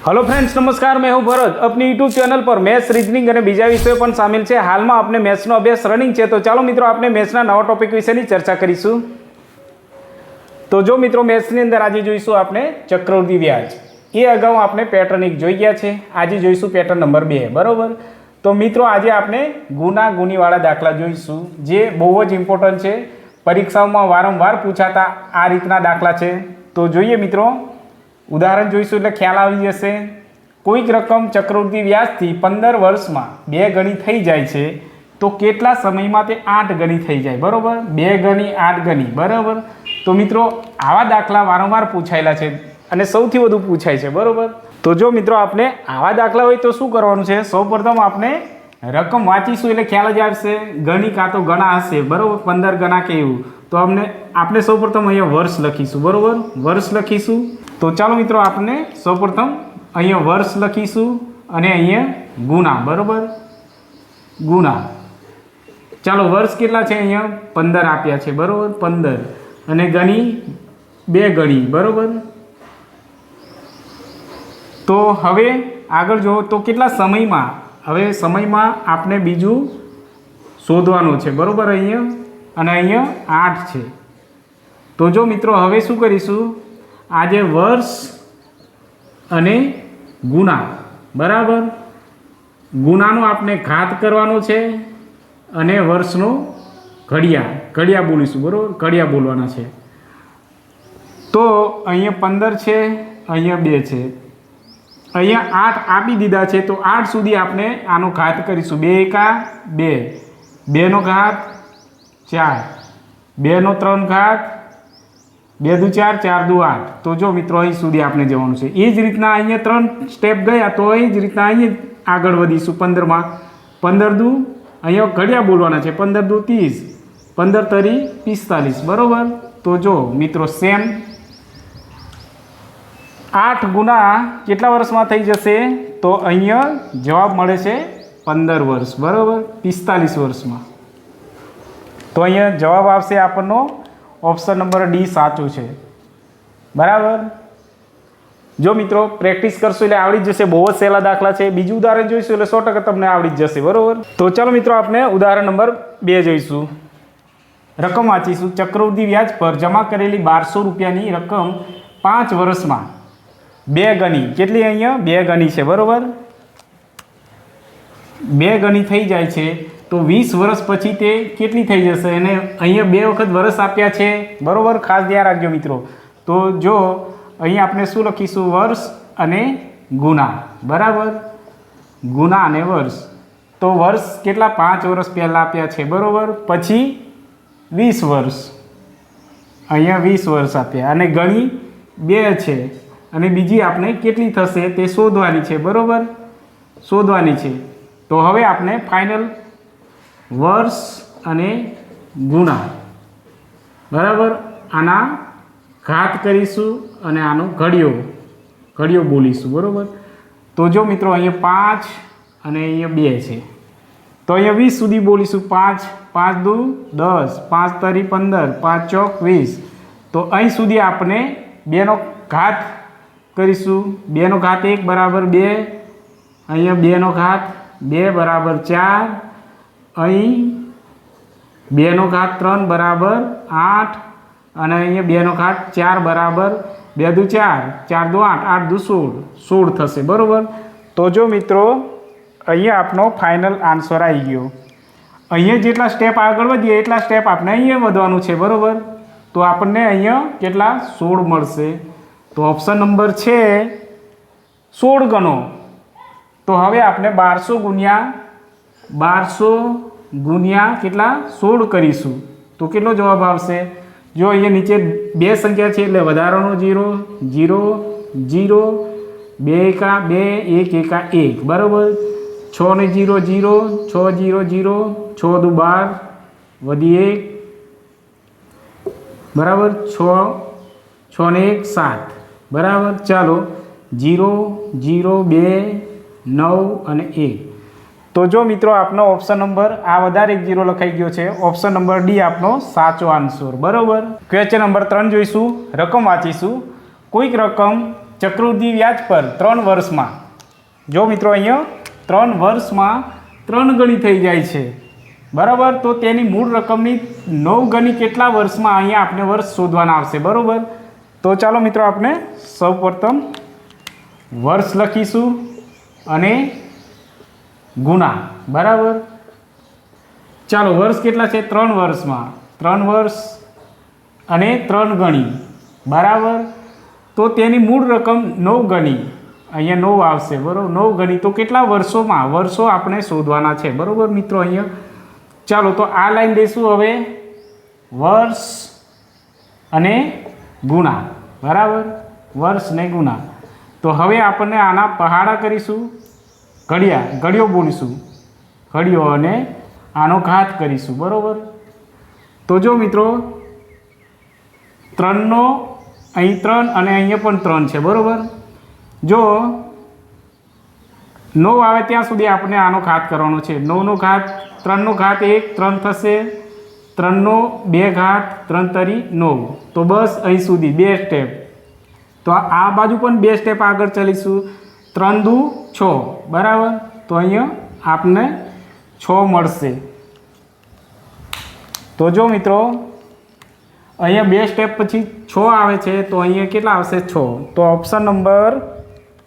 Hello friends, नमस्कार। मैं हूं भरत। अपनी यूट्यूब चैनल पर मैथ्स, रीजनिंग और बीजा विषयों पण शामिल है। हाल में आपने मैथ्सनो अभ्यास रनिंग है, तो चलो मित्रों आपने मैथ्सना नवा टॉपिक विषयनी चर्चा करीशुं। तो जो मित्रों मैथ्सनी अंदर आज जोईशुं आपने चक्रवृद्धि व्याज। ये अगाऊ आपने पेटर्न 1 जोई गया है, आज जोईशुं पेटर्न नंबर 2। बराबर। तो मित्रों आज आपने गुना गुनीवाळा दाखला जोईशुं, जे बहु ज इम्पोर्टન્ટ है। परीक्षाओं में वारंवार पूछाता आ रीतना दाखला है। तो जोईए मित्रों, उदाहरण जोईशुं એટલે ખ્યાલ આવી જશે। કોઈક રકમ ચક્રવૃદ્ધિ વ્યાજથી 15 વર્ષમાં 2 ગણી થઈ જાય છે, તો કેટલા સમયમાં તે 8 ગણી થઈ જાય? બરોબર। 2 ગણી 8 ગણી। બરાબર। તો મિત્રો આવા દાખલા વારંવાર પૂછાયેલા છે અને સૌથી વધુ પૂછાય છે। બરોબર। તો જો મિત્રો આપણે આવા દાખલા હોય તો શું કરવાનું છે? સૌપ્રથમ આપણે રકમ વાંચીશું એટલે ખ્યાલ જ આવશે। ગણી કાં તો ગણા હશે, બરોબર। 15 ગણા કે એવું, તો આપણે સૌપ્રથમ અહીંયા વર્ષ લખીશું। બરોબર, વર્ષ લખીશું। तो चलो मित्रों आपने सौप्रथम अहीं वर्ष लखीशू अने अहीं गुना। बराबर, गुना। चलो वर्ष केटला छे? अहीं 15 आप्या छे। बराबर, 15 अने गणी 2 गणी। बराबर। तो हवे आगळ जो तो केटला समय में, हवे समय में आपने बीजू शोधवानुं छे। बराबर, अहीं अने अहीं 8 छे। तो जो मित्रों हवे शुं करीशुं, आज वर्ष अने गुना। बराबर, गुनानो आपने घात करवानो छे अने वर्षनो घड़िया घड़िया बोलीशुं। बराबर, घड़िया बोलवाना छे। तो अहीं 15 छे, अहीं 2 छे, अहीं 8 आपी दीधा छे। तो 8 सुधी आपने आनो घात करीशुं। 2 एका 2, 2 नो घात 4, 2 नो 3 घात 2 दू 4, 4 दू 8। तो जो मित्रों अहीं सुधी आपने जवानुं छे। ए ज रीतना अहीं 3 स्टेप गया, तो अहीं ज रीतना अहीं आगळ वधीशुं। 15 में 15 दू अहीं घड़िया बोलवाना छे। 15 दू 30, 15 तरी 45। बराबर। तो जो मित्रों सेम 8 गुना केटला वर्षमां थई जशे? तो अहीं जवाब मळे छे 15 वर्ष। बराबर, 45 वर्षमां। तो अहीं जवाब आवशे आपनो ऑप्शन नंबर डी साचुं छे। बराबर। जो मित्रों प्रेक्टिस करशो એટલે આવડી જશે। બહુ જ સહેલા દાખલા છે। બીજું ઉદાહરણ જોઈશું એટલે 100% તમને આવડી જશે। બરોબર। તો ચાલો મિત્રો આપણે ઉદાહરણ નંબર 2 જોઈશું। રકમ વાંચીશું। ચક્રવૃદ્ધિ વ્યાજ પર જમા કરેલી 1200 રૂપિયાની રકમ 5 વર્ષમાં 2 ગણી, કેટલી અહીંયા 2 ગણી છે। બરોબર, 2 ગણી થઈ જાય છે। तो 20 वर्ष पछी ते केटली थई जशे? अने अहींया 2 वखत वर्ष आप्या छे। बरोबर, खास ध्यान राखजो मित्रों। तो जो अहीं आपणे शुं लखीशुं? वर्ष अने गुना। बराबर, गुना अने वर्ष। तो वर्ष केटला? 5 वर्ष पहला आप्या छे। बरोबर, पछी 20 वर्ष, अहींया 20 वर्ष आप्या अने गणी 2 छे अने बीजी आपणे केटली थशे ते शोधवानी छे। बरोबर, शोधवानी छे। तो हवे आपणे फाइनल वर्ष अने गुना। बराबर, आना घात करीशुं अने आनो घड़ियो घड़ियो बोलीशुं। बराबर। तो जो मित्रों अहीं 5 अने अहीं 2 छे, तो अहीं 20 सुधी बोलीशुं। 5 5 दू 10, 5 तरी 15, 5 चौक 20। तो अहीं सुधी आपने 2 नो घात करीशुं। 2 नो घात 1 बराबर 2, अहीं 2 नो घात 2 बराबर 4, अहीं 2 नो घात 3 बराबर 8 अने अहीं 2 नो घात 4 बराबर 2 दू 4, 4 दू 8, 8 दू 16, 16 थशे। बरोबर। तो जो मित्रों अहीं आपनो फाइनल आंसर आई गयो। अहीं जेटला स्टेप आगळ वधीए एटला स्टेप आपणे अहीं वधवानुं छे। बरोबर। तो आपणे अहीं केटला 16 मळशे। तो ऑप्शन नंबर छे 16 गणो। तो हवे आपणे 1200 गुण્યા 1200 गुण્યા કેટલા 16 કરીશું। तो કેટલો જવાબ આવશે? જો અહીંયા નીચે 2 સંખ્યા છે એટલે વધારાનો 0 0 0, 2 એકા 2, 1 એકા 1। બરાબર, 6 ને 0 0, 6 0 0, 6 દુ 12 વધી 1। બરાબર, 6 ને 1 7। બરાબર। ચાલો 0 0 2 9 અને 1। तो जो मित्रों आपनो ऑप्शन नंबर आ वधारे 0 लखाई गयो छे। ऑप्शन नंबर डी आपनो साचो आंसर। बराबर। Question number 3 जोईशुं। रकम वांचीशुं। कोईक रकम ચક્રવૃદ્ધિ વ્યાજ પર 3 વર્ષમાં, જો મિત્રો અહીંયા 3 વર્ષમાં 3 ગણી થઈ જાય છે, બરાબર. તો તેની મૂળ રકમની 9 ગણી કેટલા વર્ષમાં અહીંયા આપણે વર્ષ શોધવાના આવશે, બરાબર. તો ચાલો મિત્રો આપણે સૌપ્રથમ વર્ષ લખીશું અને ગુણા, બરાબર. ચાલો વર્ષ કેટલા છે? 3 વર્ષમાં 3 વર્ષ અને 3 ગણી, બરાબર. તો તેની મૂળ રકમ 9 ગણી, અહીંયા 9 આવશે, બરાબર. 9 ગણી તો કેટલા વર્ષોમાં? વર્ષો આપણે શોધવાના છે, બરાબર મિત્રો. અહીંયા ચાલો તો આ લાઈન દઈશું હવે વર્ષ અને ગુણા, બરાબર. વર્ષ ને ગુણા. તો હવે આપણને આના પહાડા કરીશું, ઘડિયો બોલીશું, ઘડિયો, અને આનો ઘાત કરીશું, બરાબર. તો જો મિત્રો 3નો અહીં 3 અને અહીંયા પણ 3 છે, બરાબર. જો 9 આવે ત્યાં સુધી આપણે આનો ઘાત કરવાનો છે. 9નો ઘાત, 3નો ઘાત 1, 3 થશે, 3નો 2 ઘાત, 3 તરી 9. તો બસ અહીં સુધી 2 સ્ટેપ. તો આ બાજુ પણ 2 સ્ટેપ આગળ ચાલીશું. 3 દુ 6, બરાબર. તો અહીંયા આપને 6 મળશે. તો જો મિત્રો અહીંયા 2 સ્ટેપ પછી 6 આવે છે, તો અહીંયા કેટલા આવશે? 6. તો ઓપ્શન નંબર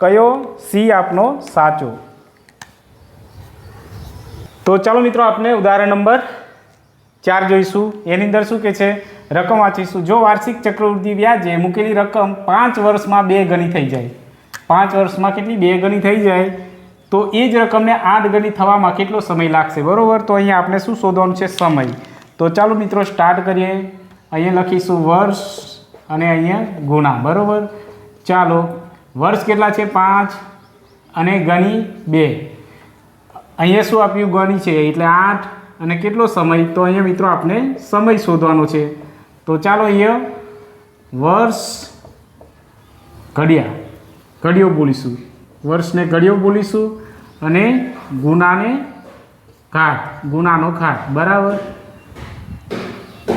કયો? સી આપનો સાચો. તો ચાલો મિત્રો આપણે ઉદાહરણ નંબર 4 જોઈશું. એની અંદર શું કહે છે? રકમ વાંચીશું. જો વાર્ષિક ચક્રવૃદ્ધિ વ્યાજે મૂકેલી રકમ 5 વર્ષમાં 2 ગણી થઈ જાય, 5 વર્ષમાં કેટલી? 2 ગણી થઈ જાય, તો એ જ રકમને 8 ગણી થવામાં કેટલો સમય લાગશે, બરાબર. તો અહીંયા આપણે શું શોધવાનું છે? સમય. તો ચાલો મિત્રો સ્ટાર્ટ કરીએ. અહીંયા લખીશું વર્ષ અને અહીંયા ગુણા, બરાબર. ચાલો વર્ષ કેટલા છે? 5 અને ગણી 2. અહીંયા શું આપ્યું? ગણી છે એટલે 8 અને કેટલો સમય? તો અહીંયા મિત્રો આપણે સમય શોધવાનો છે. તો ચાલો અહીંયા વર્ષ ઘડિયો બોલીશું, વર્ષને ઘડિયો બોલીશું અને ગુનાને ઘાત, ગુનાનો ઘાત, બરાબર.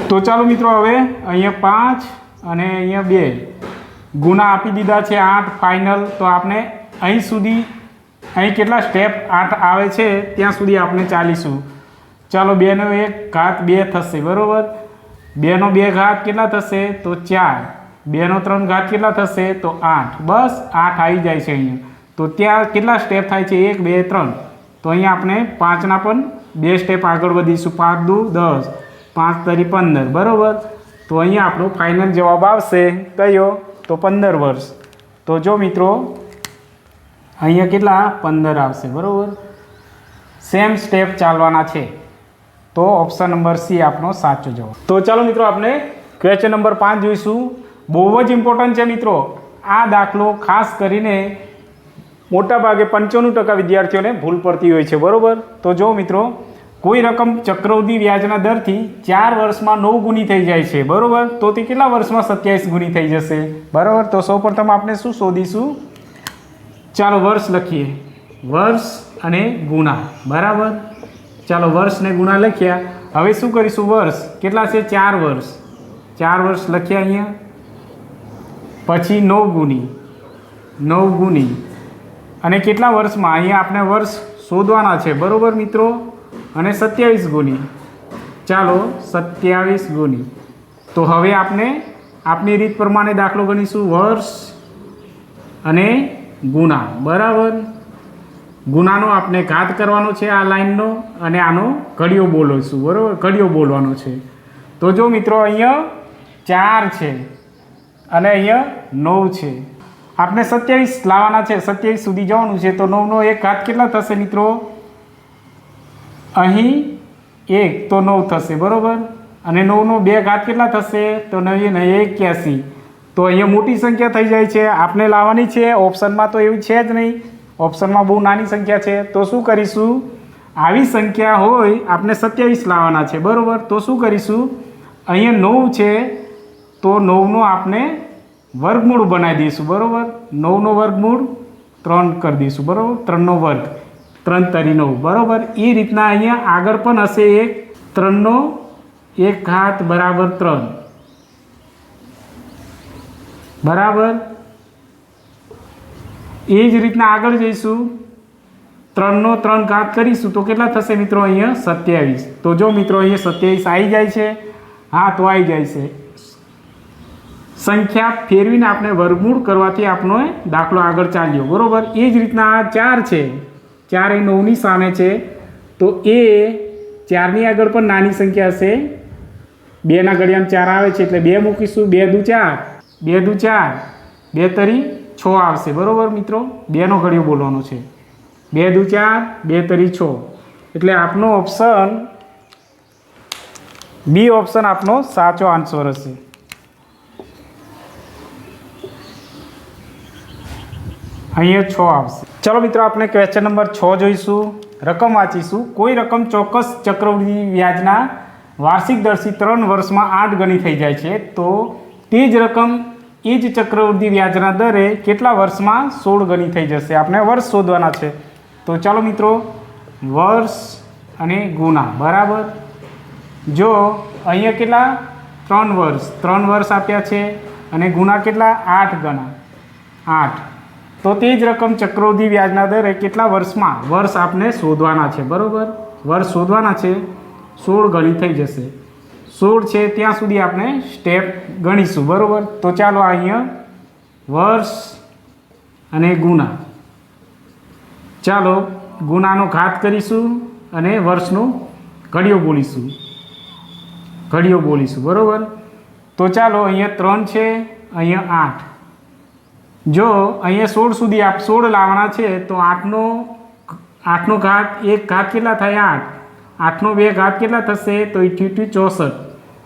તો ચાલો મિત્રો હવે અહીંયા 5 અને અહીંયા 2 ગુના આપી દીધા છે, 8 ફાઇનલ. તો આપણે અહીં સુધી, અહીં કેટલા સ્ટેપ 8 આવે છે ત્યાં સુધી આપણે ચાલીશું. ચાલો 2નો 1 ઘાત 2 થશે, બરાબર. 2નો 2 ઘાત કેટલા થશે? તો 4. 2નો 3 ઘાત કેટલા થશે? તો 8. બસ 8 આવી જાય છે અહીંયા. તો ત્યાં કેટલા સ્ટેપ થાય છે? 1 2 3. તો અહીંયા આપણે 5ના પણ 2 સ્ટેપ આગળ વધીશું. 5 દુ 10, 5 તરી 15, બરાબર. તો અહીંયા આપણો ફાઇનલ જવાબ આવશે કયો? તો 15 વર્ષ. તો જો મિત્રો અહીંયા કેટલા? 15 આવશે, બરાબર. સેમ સ્ટેપ ચાલવાના છે. તો ઓપ્શન નંબર સી આપણો સાચો જવાબ. તો ચાલો મિત્રો આપણે ક્વેશ્ચન નંબર 5 જોઈશું. બહુ જ ઇમ્પોર્ટન્ટ છે મિત્રો આ દાખલો. ખાસ કરીને મોટાભાગે 95% વિદ્યાર્થીઓને ભૂલ પડતી હોય છે, બરાબર. તો જો મિત્રો કોઈ રકમ ચક્રવૃદ્ધિ વ્યાજના દરથી 4 વર્ષમાં 9 ગુણી થઈ જાય છે, બરાબર. તો તે કેટલા વર્ષમાં 27 ગુણી થઈ જશે, બરાબર. તો સૌપ્રથમ આપણે શું શોધીશું? ચાલો વર્ષ લખીએ, વર્ષ અને ગુણા, બરાબર. ચાલો વર્ષ ને ગુણા લખ્યા. હવે શું કરીશું? વર્ષ કેટલા છે? 4 વર્ષ. 4 વર્ષ લખ્યા અહીંયા. પછી 9 ગુણી અને કેટલા વર્ષમાં? અહીંયા આપણે વર્ષ શોધવાના છે, બરાબર મિત્રો. અને 27 ગુણી. ચાલો 27 ગુણી. તો હવે આપણે આપણી રીત પ્રમાણે દાખલો ગણીશું. વર્ષ અને ગુણા, બરાબર. ગુનાનો આપણે ઘાત કરવાનો છે આ લાઈનનો, અને આનો ઘડિયો બોલીશું, બરાબર. ઘડિયો બોલવાનો છે. તો જો મિત્રો અહીંયા 4 છે અને અહીંયા 9 છે. આપણે 27 લાવવાના છે, 27 સુધી જવાનું છે. તો 9નો 1 ઘાત કેટલા થશે મિત્રો? અહીં 1 તો 9 થશે, બરાબર. અને 9નો 2 ઘાત કેટલા થશે? તો 9 ને 81. તો અહીંયા મોટી સંખ્યા થઈ જાય છે, આપણે લાવવાની છે. ઓપ્શનમાં તો એવું છે જ નહીં, ઓપ્શનમાં બહુ નાની સંખ્યા છે. તો શું કરીશું? આવી સંખ્યા હોય આપણે 27 લાવવાના છે, બરાબર. તો શું કરીશું? અહીંયા 9 છે તો 9નો આપણે વર્ગમૂળ બનાવી દઈશું, બરાબર. 9નો વર્ગમૂળ 3 કરી દઈશું, બરાબર. 3નો વર્ગ, 3 તરી 9, બરાબર. એ રીતના અહીંયા આગળ પણ હશે 3નો 1 ઘાત બરાબર 3, બરાબર. એ જ રીતના આગળ જઈશું, 3નો 3 ઘાત કરીશું તો કેટલા થશે મિત્રો? અહીંયા 27. તો જો મિત્રો અહીંયા 27 આવી જાય છે. હા, તો આવી જાય છે. સંખ્યા ફેરવીને આપણે વર્ગમૂળ કરવાથી આપણો દાખલો આગળ ચાલ્યો, બરાબર. એ જ રીતના આ 4 છે, 4 એ 9ની સામે છે, તો એ 4ની આગળ પણ નાની સંખ્યા હશે. 2ના ઘડિયામાં 4 આવે છે એટલે 2 મૂકીશું. 2 દુ 4, 2 દુ 4, 2 તરી 6 આવશે, બરાબર મિત્રો. 2નો ઘડિયો બોલવાનો છે. 2 દુ 4, 2 તરી 6. એટલે આપનો ઓપ્શન બી ઓપ્શન આપનો સાચો આન્સર હશે. અહીંયા 6 આવશે. ચલો મિત્રો, આપણે ક્વેશ્ચન નંબર 6 જોઈશું. રકમ વાંચીશું. કોઈ રકમ ચોક્કસ ચક્રવૃદ્ધિ વ્યાજના વાર્ષિક દરથી 3 વર્ષમાં 8 ગણી થઈ જાય છે, તો તે જ રકમ એ જ ચક્રવૃદ્ધિ વ્યાજના દરે કેટલા વર્ષમાં 16 ગણી થઈ જશે? આપણે વર્ષ શોધવાના છે. તો ચાલો મિત્રો, વર્ષ અને ગુણા, બરાબર. જો અહીંયા કેટલા? 3 વર્ષ આપ્યા છે અને ગુણા કેટલા? 8 ગણા 8. તો તે જ રકમ ચક્રવૃદ્ધિ વ્યાજના દરે કેટલા વર્ષમાં? વર્ષ આપણે શોધવાના છે, બરાબર. વર્ષ શોધવાના છે. 16 ગણી થઈ જશે. 16 છે ત્યાં સુધી આપણે સ્ટેપ ગણીશું, બરાબર. તો ચાલો અહીંયા વર્ષ અને ગુણા, ચાલો ગુણાનો ઘાત કરીશું અને વર્ષનો ઘડિયો બોલીશું, બરાબર. તો ચાલો અહીંયા 3 છે, અહીંયા 8. જો અહીંયા 16 સુધી 16 લાવવાના છે તો 8નો ઘાત, એક ઘાત કેટલા થાય? 8. 8નો 2 ઘાત કેટલા થશે? તો 64.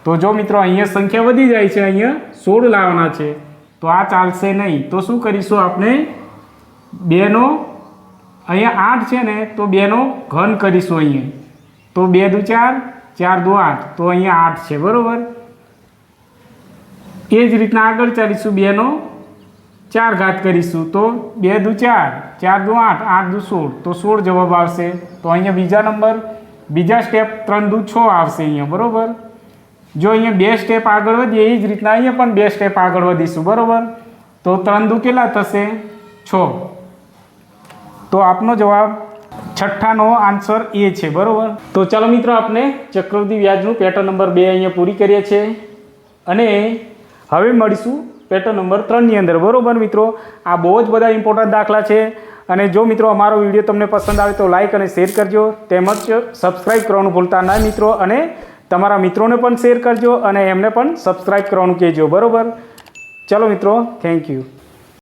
તો જો મિત્રો અહીંયા સંખ્યા વધી જાય છે, અહીંયા 16 લાવવાના છે, તો આ ચાલશે નહીં. તો શું કરીશું આપણે? 2નો, અહીંયા 8 છે ને, તો 2નો ઘન કરીશું અહીંયા. તો 2 દુ 4, 4 દુ 8, તો અહીંયા 8 છે, બરાબર. એ જ રીતના આગળ ચાલીશું. 2નો 4 ઘાત કરીશું તો 2 દુ 4, 4 દુ 8, 8 દુ 16, તો 16 જવાબ આવશે. તો અહીંયા બીજા સ્ટેપ 3 દુ 6 આવશે અહીંયા, બરાબર. જો અહીંયા 2 સ્ટેપ આગળ વધીએ, એ જ રીતના અહીંયા પણ 2 સ્ટેપ આગળ વધીશું, બરાબર. તો 3 દુ કેટલા થશે? 6. તો આપનો જવાબ 6નો આન્સર એ છે, બરાબર. તો ચાલો મિત્રો, આપણે ચક્રવૃદ્ધિ વ્યાજનું પેટર્ન નંબર 2 અહીંયા પૂરી કરીએ છીએ અને હવે મળીશું પેટર્ન નંબર 3ની અંદર, બરાબર મિત્રો. આ બહુ જ બધા ઇમ્પોર્ટન્ટ દાખલા છે અને જો મિત્રો અમારો વિડીયો તમને પસંદ આવે તો લાઇક અને શેર કરજો, તેમજ સબસ્ક્રાઈબ કરવાનું ભૂલતા નહીં મિત્રો. અને તમારા મિત્રોને પણ શેર કરજો અને એમને પણ સબસ્ક્રાઈબ કરવાનું કહેજો, બરાબર. ચલો મિત્રો, થેન્ક યુ.